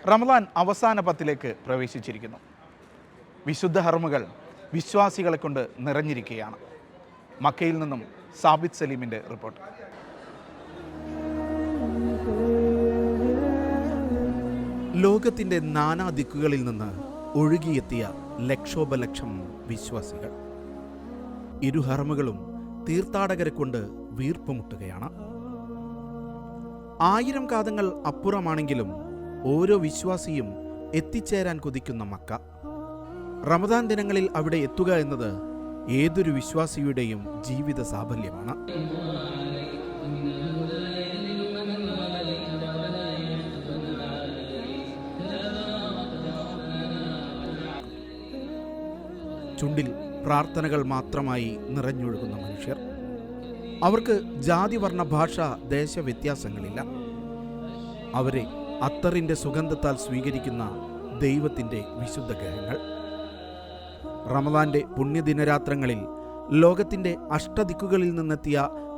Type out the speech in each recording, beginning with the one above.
റമദാൻ അവസാന പത്തിലേക്ക് പ്രവേശിച്ചിരിക്കുന്നു. വിശുദ്ധ ഹറമുകൾ വിശ്വാസികളെ കൊണ്ട് നിറഞ്ഞിരിക്കുകയാണ്. മക്കയിൽ നിന്നും സാബിത് സലീമിൻ്റെ റിപ്പോർട്ട്. ലോകത്തിൻ്റെ നാനാ ദിക്കുകളിൽ നിന്ന് ഒഴുകിയെത്തിയ ലക്ഷോപലക്ഷം വിശ്വാസികൾ. ഇരു ഹറമുകളും തീർത്ഥാടകരെ കൊണ്ട് വീർപ്പുമുട്ടുകയാണ്. 1000 കാതങ്ങൾ അപ്പുറമാണെങ്കിലും ഓരോ വിശ്വാസിയും എത്തിച്ചേരാൻ കൊതിക്കുന്ന മക്ക. റമദാൻ ദിനങ്ങളിൽ അവിടെ എത്തുക എന്നത് ഏതൊരു വിശ്വാസിയുടെയും ജീവിത സാഫല്യമാണ്. ചുണ്ടിൽ പ്രാർത്ഥനകൾ മാത്രമായി നിറഞ്ഞൊഴുകുന്ന മനുഷ്യർ. അവർക്ക് ജാതി, വർണ്ണ, ഭാഷ, ദേശ വ്യത്യാസങ്ങളില്ല. അവരെ അത്തറിൻ്റെ സുഗന്ധത്താൽ സ്വീകരിക്കുന്ന ദൈവത്തിൻ്റെ വിശുദ്ധ ഗ്രഹങ്ങൾ. റമദാന്റെ പുണ്യദിനരാത്രങ്ങളിൽ ലോകത്തിൻ്റെ അഷ്ടദിക്കുകളിൽ നിന്നെത്തിയ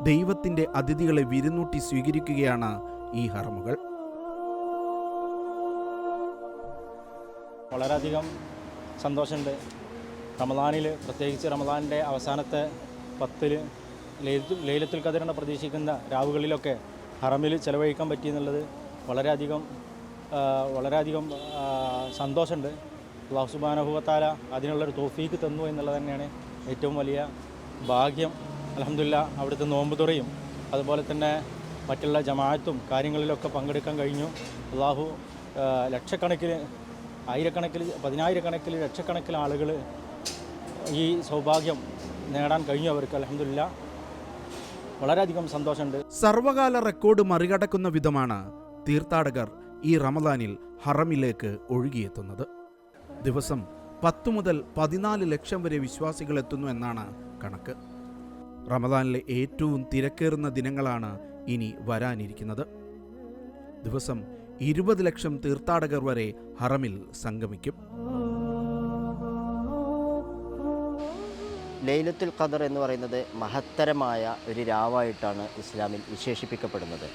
ദൈവത്തിൻ്റെ അതിഥികളെ വിരുന്നൂട്ടി സ്വീകരിക്കുകയാണ് ഈ ഹറമുകൾ. വളരെയധികം സന്തോഷമുണ്ട്. റമദാനിൽ, പ്രത്യേകിച്ച് റമദാനിൻ്റെ അവസാനത്തെ 10 ലൈലത്തുൽ ഖദറിനെ പ്രതീക്ഷിക്കുന്ന രാവുകളിലൊക്കെ ഹറമിൽ ചെലവഴിക്കാൻ പറ്റിയെന്നുള്ളത് വളരെയധികം സന്തോഷമുണ്ട്. അല്ലാഹു സുബ്ഹാനഹു വ തആല അതിനുള്ളൊരു തൗഫീക്ക് തന്നു എന്നുള്ളത് തന്നെയാണ് ഏറ്റവും വലിയ ഭാഗ്യം. അൽഹംദുലില്ലാഹ് അവിടുത്തെ നോമ്പ് തുറയും അതുപോലെ തന്നെ മറ്റുള്ള ജമാഅത്തും കാര്യങ്ങളിലൊക്കെ പങ്കെടുക്കാൻ കഴിഞ്ഞു. അല്ലാഹു ലക്ഷക്കണക്കിന്, ആയിരക്കണക്കിന്, പതിനായിരക്കണക്കിന്, ലക്ഷക്കണക്കിന് ആളുകൾ ഈ സൗഭാഗ്യം നേടാൻ കഴിഞ്ഞു അവർക്ക്. അൽഹംദുലില്ലാഹ് വളരെയധികം സന്തോഷമുണ്ട്. സർവകാല റെക്കോർഡ് മറികടക്കുന്ന വിധമാണ് തീർത്ഥാടകർ ഈ റമദാനിൽ ഹറമിലേക്ക് ഒഴുകിയെത്തുന്നത്. ദിവസം 10 മുതൽ 14 ലക്ഷം വരെ വിശ്വാസികൾ എത്തുന്നു എന്നാണ് കണക്ക്. റമദാനിലെ ഏറ്റവും തിരക്കേറുന്ന ദിനങ്ങളാണ് ഇനി വരാനിരിക്കുന്നത്. ദിവസം 20 ലക്ഷം തീർത്ഥാടകർ വരെ ഹറമിൽ സംഗമിക്കും. ലൈലത്തുൽ ഖദർ എന്ന് പറയുന്നത് മഹത്തരമായ ഒരു രാവായിട്ടാണ് ഇസ്ലാമിൽ വിശേഷിപ്പിക്കപ്പെടുന്നത്.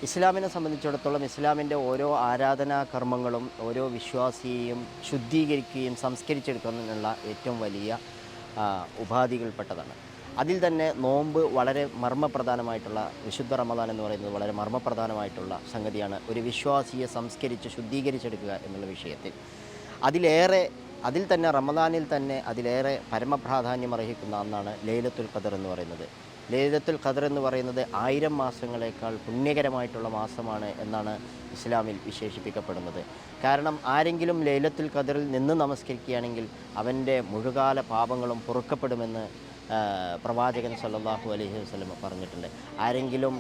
ഇസ്ലാമിനെ സംബന്ധിച്ചിടത്തോളം ഇസ്ലാമിൻ്റെ ഓരോ ആരാധനാ കർമ്മങ്ങളും ഓരോ വിശ്വാസിയെയും ശുദ്ധീകരിക്കുകയും സംസ്കരിച്ചെടുക്കുന്നതിനുള്ള ഏറ്റവും വലിയ ഉപാധികൾപ്പെട്ടതാണ്. അതിൽ തന്നെ നോമ്പ് വളരെ മർമ്മപ്രധാനമായിട്ടുള്ള, വിശുദ്ധ റമദാൻ എന്ന് പറയുന്നത് വളരെ മർമ്മപ്രധാനമായിട്ടുള്ള സംഗതിയാണ്. ഒരു വിശ്വാസിയെ സംസ്കരിച്ച് ശുദ്ധീകരിച്ചെടുക്കുക എന്നുള്ള വിഷയത്തിൽ അതിൽ തന്നെ റമദാനിൽ തന്നെ അതിലേറെ പരമപ്രാധാന്യം അർഹിക്കുന്ന ഒന്നാണ് ലൈലത്തുൽ ഖദർ എന്ന് പറയുന്നത്. ലൈലത്തുൽ ഖദർ എന്ന് പറയുന്നത് 1000 മാസങ്ങളേക്കാൾ പുണ്യകരമായിട്ടുള്ള മാസമാണ് എന്നാണ് ഇസ്ലാമിൽ വിശേഷിപ്പിക്കപ്പെടുന്നത്. കാരണം ആരെങ്കിലും ലൈലത്തുൽ ഖദറിൽ നിന്ന് നമസ്കരിക്കുകയാണെങ്കിൽ അവൻ്റെ മുഴുകാല പാപങ്ങളും പൊറുക്കപ്പെടുമെന്ന് പ്രവാചകൻ സല്ലല്ലാഹു അലൈഹി വസല്ലം പറഞ്ഞിട്ടുണ്ട്. ആരെങ്കിലും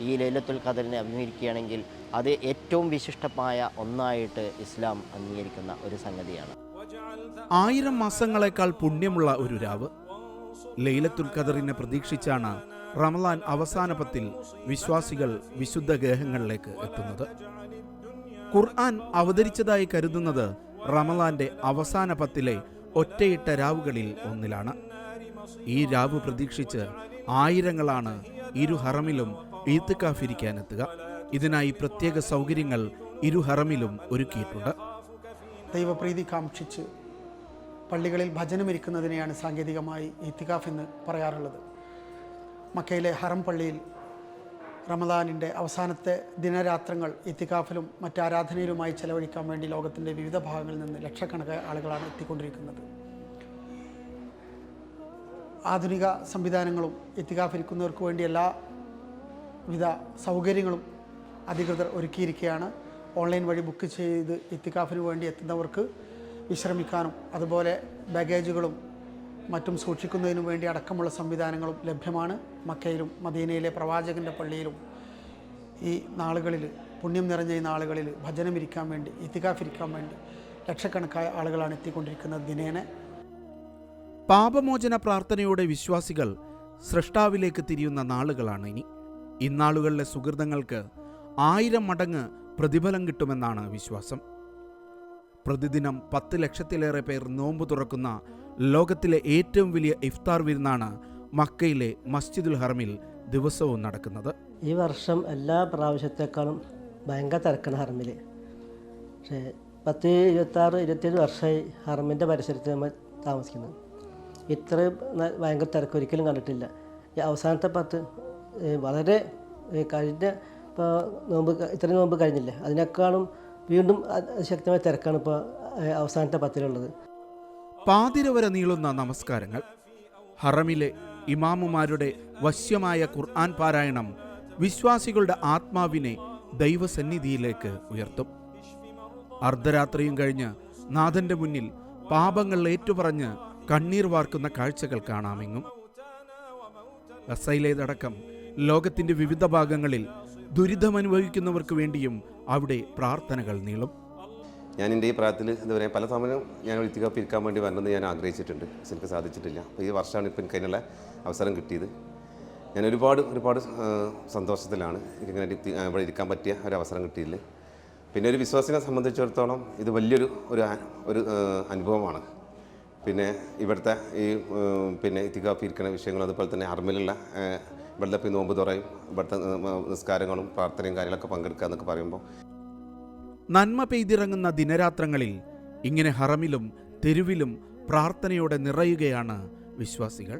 ഈ ലൈലത്തുൽ ഖദറിനെ അഭിമുഖീകരിക്കുകയാണെങ്കിൽ അത് ഏറ്റവും വിശിഷ്ടമായ ഒന്നായിട്ട് ഇസ്ലാം അംഗീകരിക്കുന്ന ഒരു സംഗതിയാണ്. 1000 മാസങ്ങളെക്കാൾ പുണ്യമുള്ള ഒരു രാവ്. ലൈലത്തുൽ ഖദറിനെ പ്രതീക്ഷിച്ചാണ് റമദാൻ അവസാന പത്തിൽ വിശ്വാസികൾ വിശുദ്ധ ഗ്രഹങ്ങളിലേക്ക് എത്തുന്നത്. ഖുർആൻ അവതരിച്ചതായി കരുതുന്നത് റമദാന്റെ അവസാന പത്തിലെ ഒറ്റയിട്ട രാവുകളിൽ ഒന്നിലാണ്. ഈ രാവ് പ്രതീക്ഷിച്ച് ആയിരങ്ങളാണ് ഇരു ഹറമിലും ഈത്കാഫിരിക്കാനെത്തുക. ഇതിനായി പ്രത്യേക സൗകര്യങ്ങൾ ഇരു ഹറമിലും ഒരുക്കിയിട്ടുണ്ട്. ദൈവപ്രീതി കാക്ഷിച്ച് പള്ളികളിൽ ഭജനമിരിക്കുന്നതിനെയാണ് സാങ്കേതികമായി ഇത്തികാഫ് എന്ന് പറയാറുള്ളത്. മക്കയിലെ ഹറം പള്ളിയിൽ റമദാനിൻ്റെ അവസാനത്തെ ദിനരാത്രങ്ങൾ ഇത്തികാഫിലും മറ്റ് ആരാധനയിലുമായി ചെലവഴിക്കാൻ വേണ്ടി ലോകത്തിൻ്റെ വിവിധ ഭാഗങ്ങളിൽ നിന്ന് ലക്ഷക്കണക്കായ ആളുകളാണ് എത്തിക്കൊണ്ടിരിക്കുന്നത്. ആധുനിക സംവിധാനങ്ങളും ഇത്തികാഫ് ഇരിക്കുന്നവർക്ക് വേണ്ടി എല്ലാവിധ സൗകര്യങ്ങളും അധികൃതർ ഒരുക്കിയിരിക്കുകയാണ്. ഓൺലൈൻ വഴി ബുക്ക് ചെയ്ത് ഇത്തികാഫിന് വേണ്ടി എത്തുന്നവർക്ക് വിശ്രമിക്കാനും അതുപോലെ ബാഗേജുകളും മറ്റും സൂക്ഷിക്കുന്നതിനു വേണ്ടി അടക്കമുള്ള സംവിധാനങ്ങളും ലഭ്യമാണ്. മക്കയിലും മദീനയിലെ പ്രവാചകൻ്റെ പള്ളിയിലും ഈ നാളുകളിൽ, പുണ്യം നിറഞ്ഞ ഈ നാളുകളിൽ ഭജനമിരിക്കാൻ വേണ്ടി, ഇത്തികാഫിരിക്കാൻ വേണ്ടി ലക്ഷക്കണക്കായ ആളുകളാണ് എത്തിക്കൊണ്ടിരിക്കുന്നത് ദിനേന. പാപമോചന പ്രാർത്ഥനയോടെ വിശ്വാസികൾ സൃഷ്ടാവിലേക്ക് തിരിയുന്ന നാളുകളാണ് ഇനി. ഇന്നാളുകളിലെ സുഹൃതങ്ങൾക്ക് 1000 മടങ്ങ് പ്രതിഫലം കിട്ടുമെന്നാണ് വിശ്വാസം. പ്രതിദിനം 10 ലക്ഷത്തിലേറെ പേർ നോമ്പ് തുറക്കുന്ന ലോകത്തിലെ ഏറ്റവും വലിയ ഇഫ്താർ വിരുന്നാണ് മക്കയിലെ മസ്ജിദുൽ ഹറമിൽ ദിവസവും നടക്കുന്നത്. ഈ വർഷം എല്ലാ പ്രാവശ്യത്തേക്കാളും ഭയങ്കര തിരക്കാണ് ഹറമിൽ. പക്ഷേ 26-27 വർഷമായി ഹറമിൻ്റെ പരിസരത്ത് നമ്മൾ താമസിക്കുന്നത്. ഇത്രയും ഭയങ്കര തിരക്ക് ഒരിക്കലും കണ്ടിട്ടില്ല. ഈ അവസാനത്തെ 10 വളരെ കഴിഞ്ഞ ഇപ്പോൾ നോമ്പ് ഇത്രയും നോമ്പ് കഴിഞ്ഞില്ലേ, അതിനേക്കാളും വീണ്ടും ശക്തമായ തിരക്കാണ് ഇപ്പോൾ അവസാനത്തെ 10-ലുള്ളത്. പാതിര വരെ നീളുന്ന നമസ്കാരങ്ങൾ, ഹറമിലെ ഇമാമുമാരുടെ വശ്യമായ ഖുർആൻ പാരായണം വിശ്വാസികളുടെ ആത്മാവിനെ ദൈവസന്നിധിയിലേക്ക് ഉയർത്തും. അർദ്ധരാത്രിയും കഴിഞ്ഞ് നാഥന്റെ മുന്നിൽ പാപങ്ങൾ ഏറ്റുപറഞ്ഞ് കണ്ണീർ വാർക്കുന്ന കാഴ്ചകൾ കാണാമെങ്ങും. ഗസയിലേതടക്കം ലോകത്തിന്റെ വിവിധ ഭാഗങ്ങളിൽ ദുരിതമനുഭവിക്കുന്നവർക്ക് വേണ്ടിയും അവിടെ പ്രാർത്ഥനകൾ നീളും. ഞാൻ എൻ്റെ ഈ പ്രായത്തിൽ എന്താ പറയുക, പല സമയം ഞാൻ ഇത്തികാഫ് ഇരിക്കാൻ വേണ്ടി വരണമെന്ന് ഞാൻ ആഗ്രഹിച്ചിട്ടുണ്ട്. പക്ഷെ എനിക്ക് സാധിച്ചിട്ടില്ല. അപ്പോൾ ഈ വർഷമാണ് ഇപ്പം എനിക്ക് അതിനുള്ള അവസരം കിട്ടിയത്. ഞാൻ ഒരുപാട് സന്തോഷത്തിലാണ് എനിക്കിങ്ങനെ ഇവിടെ ഇരിക്കാൻ പറ്റിയ ഒരു അവസരം കിട്ടിയില്ല. പിന്നെ ഒരു വിശ്വാസിനെ സംബന്ധിച്ചിടത്തോളം ഇത് വലിയൊരു അനുഭവമാണ്. പിന്നെ ഇവിടുത്തെ ഈ പിന്നെ ഇത്തികാഫ് ഇരിക്കുന്ന വിഷയങ്ങളും അതുപോലെ തന്നെ ഹറമിലുള്ള ഇവിടുത്തെ നോമ്പ് തുറയും ഇവിടുത്തെ നിസ്കാരങ്ങളും പ്രാർത്ഥനയും കാര്യങ്ങളൊക്കെ പങ്കെടുക്കുക എന്നൊക്കെ പറയുമ്പോൾ നന്മ പെയ്തിറങ്ങുന്ന ദിനരാത്രങ്ങളിൽ ഇങ്ങനെ ഹറമിലും തെരുവിലും പ്രാർത്ഥനയോടെ നിറയുകയാണ് വിശ്വാസികൾ.